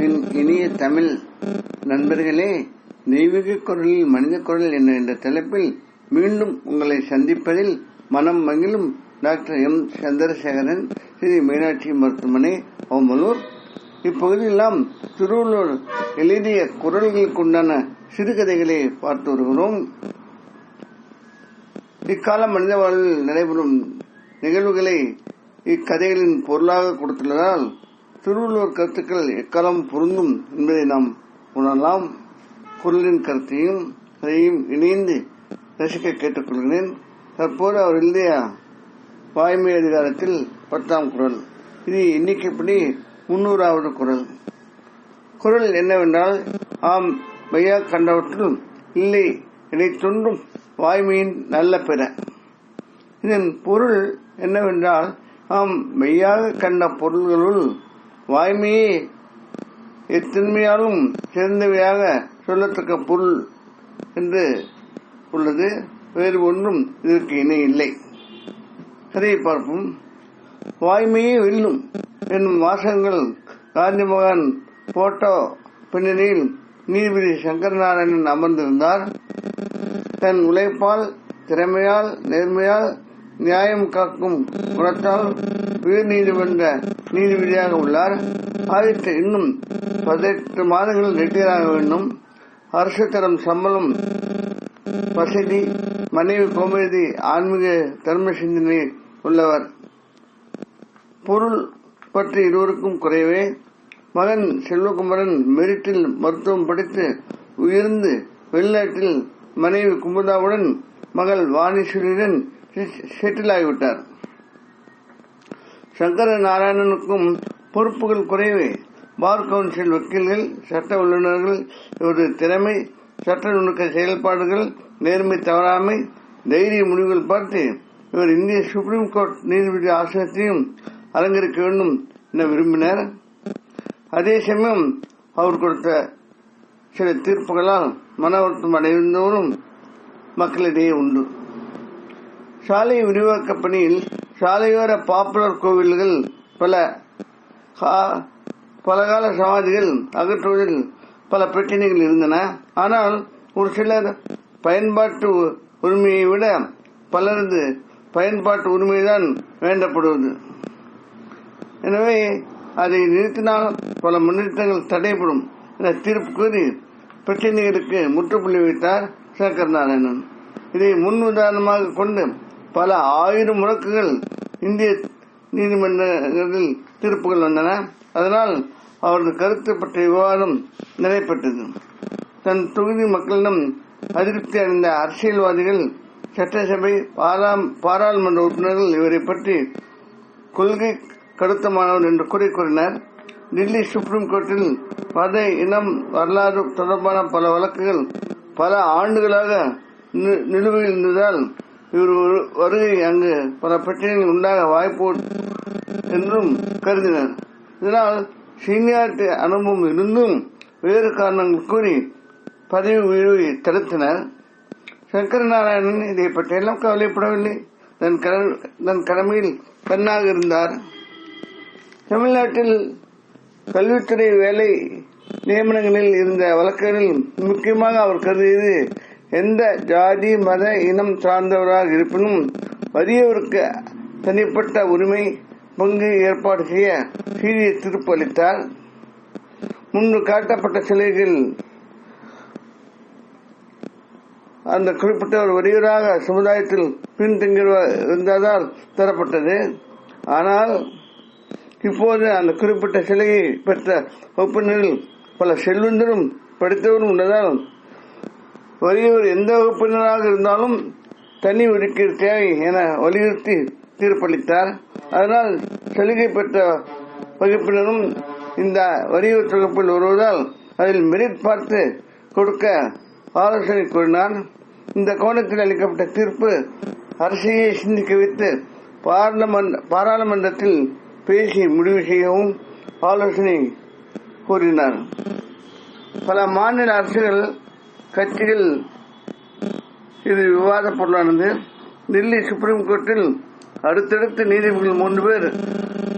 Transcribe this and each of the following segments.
என் இனிய தமிழ் நண்பர்களே, தெய்வீக குரலில் மனித குரல் என்ற தலைப்பில் மீண்டும் உங்களை சந்திப்பதில் மனம் மகிழும் டாக்டர் எம் சந்திரசேகரன், ஸ்ரீ மீனாட்சி மருத்துவமனை, ஓமலூர். இப்பகுதியில் நாம் திருவள்ளுவர் எழுதிய குரல்களுக்குண்டான சிறுகதைகளை பார்த்து வருகிறோம். இக்கால மனித வாழ்வில் நடைபெறும் நிகழ்வுகளை இக்கதைகளின் பொருளாக கொடுத்துள்ளதால் திருவள்ளுவர் கருத்துக்கள் எக்காலம் பொருந்தும் என்பதை நாம் உணரலாம். குரலின் கருத்தையும் அதையும் இணைந்து ரசிக்க கேட்டுக்கொள்கிறேன். தற்போது அவர் எழுதிய வாய்மை அதிகாரத்தில் 10ஆம் குரல். இது எண்ணிக்கைப்படி 300வது குரல். குரல் என்னவென்றால், ஆம் மெய்யா கண்டவற்றுள் இல்லை இதை தொன்றும் வாய்மையின் நல்ல பிற. இதன் பொருள் என்னவென்றால், ஆம் மெய்யாக கண்ட பொருள்களுள் வாய்மையே எத்தன்மையாலும் சிறந்தவையாக சொல்லத்தக்க பொருள் என்று உள்ளது. வேறு ஒன்றும் இதற்கு இணை இல்லை. கதையை பார்ப்போம். வாய்மையே வெல்லும் என்னும் வாசகங்கள் காந்தி மகான் போட்டோ பின்னணியில் நீதிபதி சங்கரநாராயணன் அமர்ந்திருந்தார். தன் உழைப்பால், திறமையால், நேர்மையால், நியாயம் காக்கும் குணத்தால் உயர் நீதிமன்ற நீதிபதியாக உள்ளார். ஆயிரத்து இன்னும் 18 மாதங்கள் ரிட்டையர் ஆக வேண்டும். அரசு தரம் சம்பளம், வசதி, மனைவி கோமதி ஆன்மீக தர்ம சிந்தனை உள்ளவர். பொருள் பற்றி இருவருக்கும் குறைவே. மகன் செல்வகுமரன் மெரிட்டில் மருத்துவம் படித்து உயர்ந்து வெளிநாட்டில் மனைவி குமுதாவுடன் மகள் வாணிஸ்வரியுடன் செட்டில் ஆகிவிட்டார். சங்கர நாராயணனுக்கும் பொறுப்புகள் குறைவே. பார் கவுன்சில் வக்கீல்கள், சட்ட வல்லுநர்கள், இவரது திறமை, சட்ட நுணுக்க செயல்பாடுகள், நேர்மை தவறாமை, தைரிய முடிவுகள் பார்த்து இவர் இந்திய சுப்ரீம் கோர்ட் நீதிபதி ஆசனத்தையும் அலங்கரிக்க வேண்டும் என விரும்பினர். அதே சமயம் அவர் கொடுத்த சில தீர்ப்புகளால் மன வருத்தம் அடைந்தவரும் மக்களிடையே உண்டு. சாலை விரிவாக்க பணியில் சாலையோர பாப்புலர் கோவில்கள், பலகால சமாதிகள் அகற்றுவதில் பல பிரச்சனைகள் இருந்தன. ஆனால் ஒரு சிலர் பயன்பாட்டு உரிமையை விட பலரது பயன்பாட்டு உரிமைதான் வேண்டப்படுவது. எனவே அதை நிறுத்தினால் பல முன்னேற்றங்கள் தடைப்படும் என தீர்ப்பு கூறி பிரச்சனைகளுக்கு முற்றுப்புள்ளி வைத்தார் சங்கரநாராயணன். இதை முன் உதாரணமாக கொண்டு பல 1000 வழக்குகள் இந்திய நீதிமன்றங்களில் தீர்ப்புகள் வந்தன. அதனால் அவரது கருத்து பற்றிய விவாதம் நடைபெற்றது. தன் தொகுதி மக்களிடம் அதிருப்தி அடைந்த அரசியல்வாதிகள், சட்டசபை, பாராளுமன்ற உறுப்பினர்கள் இவரை பற்றி கொள்கை கடுத்தமானவர் என்று குறை கூறினர். டில்லி சுப்ரீம் கோர்ட்டில் மத, இனம், வரலாறு தொடர்பான பல வழக்குகள் பல ஆண்டுகளாக நிலுவையில் இருந்ததால் இவர் வருகை அங்கு பல பிரச்சனைகள் உண்டாக வாய்ப்பு என்றும் கருதினர். இதனால் சீனியாரிட்டி அனுபவம் இருந்தும் வேறு காரணங்கள் கூறி பதவி உயர்வை தடுத்தனர். சங்கரநாராயணன் இதை பற்றியெல்லாம் கவலைப்படவில்லை. தன் கடமையில் கண்ணாக இருந்தார். தமிழ்நாட்டில் கல்வித்துறை வேலை நியமனங்களில் இருந்த வழக்குகளில் முக்கியமாக அவர் கருதியது, எந்த ஜாதி, மத, இனம் சார்ந்தவராக இருப்பினும் வறியவருக்கு தனிப்பட்ட உரிமை பங்கு ஏற்பாடு செய்ய சீரிய தீர்ப்பு அளித்தார். முன்பு காட்டப்பட்ட சிலைகள் அந்த குறிப்பிட்ட ஒரு வறியவராக சமுதாயத்தில் பின்தங்கியிருந்ததால் தரப்பட்டது. ஆனால் இப்போது அந்த குறிப்பிட்ட சிலையை பெற்ற வகுப்பினரில் பல செல்வந்தரும் படித்தவரும் உள்ளதால் வறியவர் எந்த வகுப்பினராக இருந்தாலும் தனி ஒதுக்கீடு தேவை என வலியுறுத்தி தீர்ப்பளித்தார். அதனால் சலுகை பெற்ற வகுப்பினரும் இந்த வறியவர் தொகுப்பில் வருவதால் அதில் மெரிட் பார்த்து கொடுக்க ஆலோசனை கூறினார். இந்த கோணத்தில் அளிக்கப்பட்ட தீர்ப்பு அரசையே சிந்திக்க வைத்து பாராளுமன்றத்தில் பேசி முடிவு செய்யவும் ஆலோசனை கூறினார். பல மாநில அரசுகள், கட்சிகள் இது விவாத பொருளானது. டில்லி சுப்ரீம் கோர்ட்டில் அடுத்தடுத்து நீதிபதிகள் 3 பேர்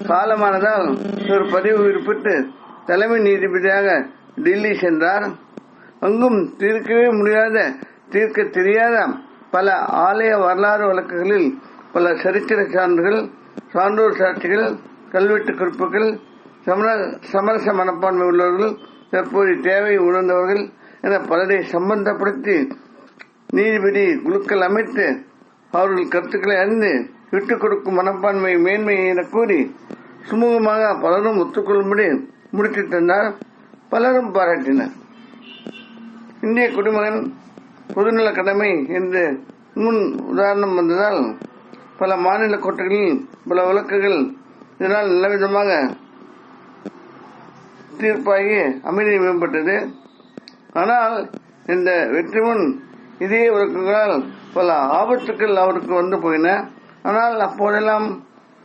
காலமானதால் இவர் பதவி உயிர்ப்பிட்டு தலைமை நீதிபதியாக டெல்லி சென்றார். அங்கும் தீர்க்கவே முடியாத, தீர்க்க தெரியாத பல ஆலய வரலாறு வழக்குகளில் பல சரித்திர சான்றுகள், சான்றோர் சாட்சிகள், கல்வெட்டு குறிப்புகள், சமரச மனப்பான்மை உள்ளவர்கள், தற்போதைய தேவை உணர்ந்தவர்கள் என பலரை சம்பந்தப்படுத்தி நீதிபதி குழுக்கள் அமைத்து அவர்கள் கருத்துக்களை அறிந்து விட்டுக் கொடுக்கும் மனப்பான்மை மேன்மை என கூறி சுமூகமாக பலரும் ஒத்துக்கொள்ளும்படி முடித்து தந்தார். பலரும் பாராட்டினர். இந்திய குடிமகன் பொதுநல கடமை என்று முன் உதாரணம் வந்ததால் பல மாநில கோர்ட்டுகளில் பல வழக்குகள் இதனால் நல்லவிதமாக தீர்ப்பாகி அமைதி மேம்பட்டது. ஆனால் இந்த வெற்றி முன் இதே வழக்குகளால் பல ஆபத்துக்கள் அவருக்கு வந்து போயின. ஆனால் அப்போதெல்லாம்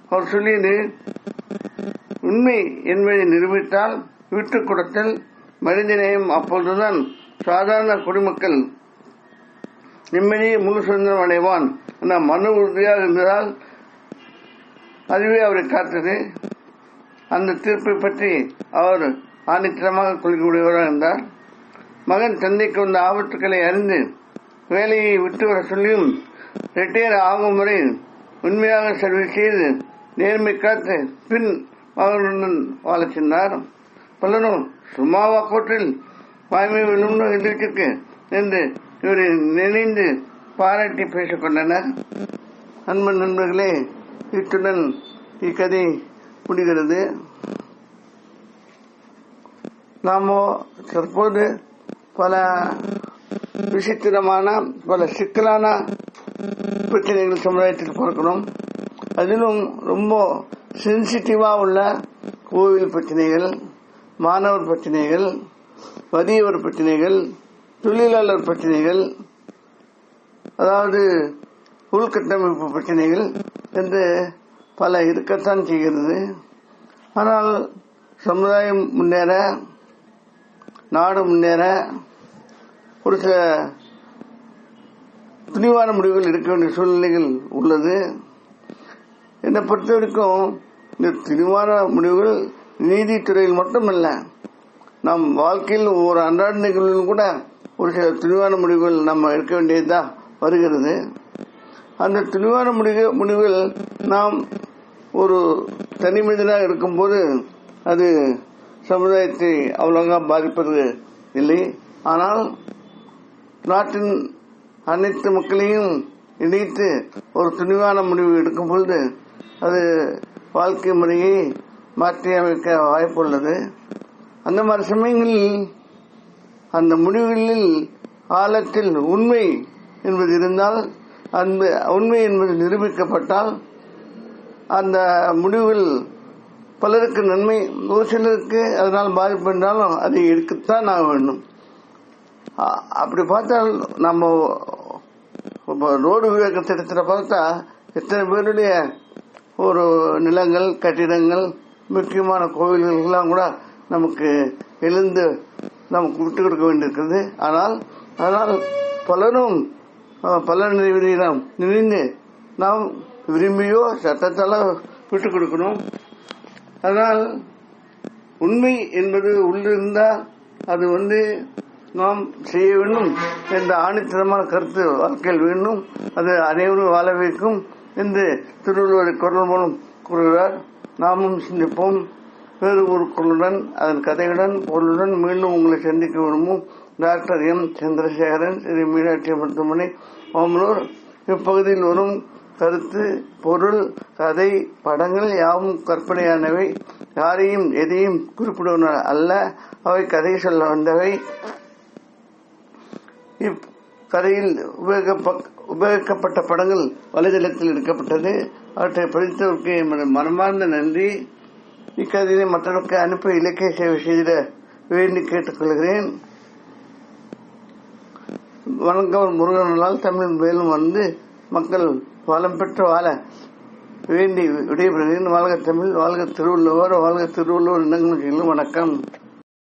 அவர் சொல்லியது, உண்மை என்பதை நிரூபித்தால் விட்டுக் கொடுத்தல் மனிதநேயம். அப்பொழுதுதான் சாதாரண குடிமக்கள் நிம்மதியை முழு சுதந்திரம் அடைவான் என மன உறுதியாக இருந்ததால் அதுவே அவரை காத்தது. அந்த தீர்ப்பை பற்றி அவர் ஆணித்தரமாக கொள்கையுடையவராக இருந்தார். மகன் தந்தைக்கு வந்த ஆபத்துக்களை அறிந்து வேலையை விட்டு வர சொல்லியும் ரிட்டையர் ஆகும் வரை உண்மையாக சர்வீஸ் செய்து நேர்மை காத்து பின் மகனுடன் வாழச் சென்றார். பலரும் சும்மாவா கோட்டில் வாய்மை விழும் எதிர்க்கு என்று இவரை நினைந்து பாராட்டி பேசிக் கொண்டனர். அன்பு நண்பர்களே, இத்துடன் இக்கதை முடிகிறது. நாமோ தற்போது பல விசித்திரமான, பல சிக்கலான பிரச்சனைகள் சமுதாயத்தில் பார்க்கிறோம். அதிலும் ரொம்ப சென்சிட்டிவா உள்ள கோவில் பிரச்சனைகள், மாணவர் பிரச்சனைகள், வறியவர் பிரச்சனைகள், தொழிலாளர் பிரச்சனைகள், அதாவது உள்கட்டமைப்பு பிரச்சனைகள் என்று பல இருக்கத்தான் செய்கிறது. ஆனால் சமுதாயம் முன்னேற, நாடு முன்னேற ஒரு சில துணிவான முடிவுகள் எடுக்க வேண்டிய சூழ்நிலைகள் உள்ளது. என்னை பொறுத்த வரைக்கும் இந்த துணிவான முடிவுகள் நீதித்துறையில் மட்டுமல்ல, நம் வாழ்க்கையில் ஒவ்வொரு அன்றாட நிகழ்வுகளும் கூட ஒரு சில துணிவான முடிவுகள் நம்ம எடுக்க வேண்டியதுதான் வருகிறது. அந்த துணிவான முடிவுகள் நாம் ஒரு தனி மனிதனாக இருக்கும்போது அது சமுதாயத்தை அவ்வளவாக பாதிப்பது இல்லை. ஆனால் நாட்டின் அனைத்து மக்களையும் இணைத்து ஒரு துணிவான முடிவு எடுக்கும் பொழுது அது வாழ்க்கை முறையை மாற்றி அமைக்க வாய்ப்புள்ளது. அந்த மாதிரி சமயங்களில் அந்த முடிவுகளில் ஆழத்தில் உண்மை என்பது இருந்தால், அந்த உண்மை என்பது நிரூபிக்கப்பட்டால் அந்த முடிவுகள் பலருக்கு நன்மை, ஒரு சிலருக்கு அதனால் பாதிப்பு என்றாலும் அதை எடுக்கத்தான் ஆக வேண்டும். அப்படி பார்த்தால் நம்ம ரோடு விவேக திட்டத்தில் பார்த்தா எத்தனை பேருடைய ஒரு நிலங்கள், கட்டிடங்கள், முக்கியமான கோவில்கள்லாம் கூட நமக்கு எழுந்து நமக்கு விட்டு கொடுக்க வேண்டியிருக்கிறது. ஆனால் பலரும் பல நிறைவேறியும் நினைந்து நாம் விரும்பியோ சட்டத்தால விட்டுக் கொடுக்கணும். அதனால் உண்மை என்பது உள்ளிருந்தால் அது நாம் செய்ய வேண்டும் என்ற ஆணித்தரமான கருத்து வாழ்க்கையில் வேண்டும். அது அனைவரும் வாழ வைக்கும் என்று திருவள்ளுவர் குரல் மூலம் கூறுகிறார். நாமும் சிந்திப்போம். வேறு ஒரு குரலுடன், அதன் கதையுடன், பொருளுடன் மீண்டும் உங்களை சந்திக்க விரும்பும் டாக்டர் எம். சந்திரசேகரன், ஸ்ரீ மீனாட்சி மருத்துவமனை, ஓமலூர். இப்பகுதியில் வரும் கருத்து, பொருள், கதை, படங்கள் யாவும் கற்பனையானவை. யாரையும் எதையும் குறிப்பிடுவன அல்ல. அவை கதை சொல்ல வந்தவை. இக்கதையில் உபயோகிக்கப்பட்ட படங்கள் வலைதளத்தில் எடுக்கப்பட்டது. அவற்றை படித்தவருக்கு எமது மனமார்ந்த நன்றி. இக்கதையை மற்றவருக்கு அனுப்ப இலக்கிய சேவை செய்திட வேண்டி கேட்டுக்கொள்கிறேன். வணக்கம். முருகனால் தமிழ் மேலும் மக்கள் வளம் பெற்று வாழ வேண்டி விடைபெறுகிறேன். வாழ்க தமிழ், வாழ்க திருவள்ளுவர், வாழ்க திருவள்ளுவர். வணக்கம்.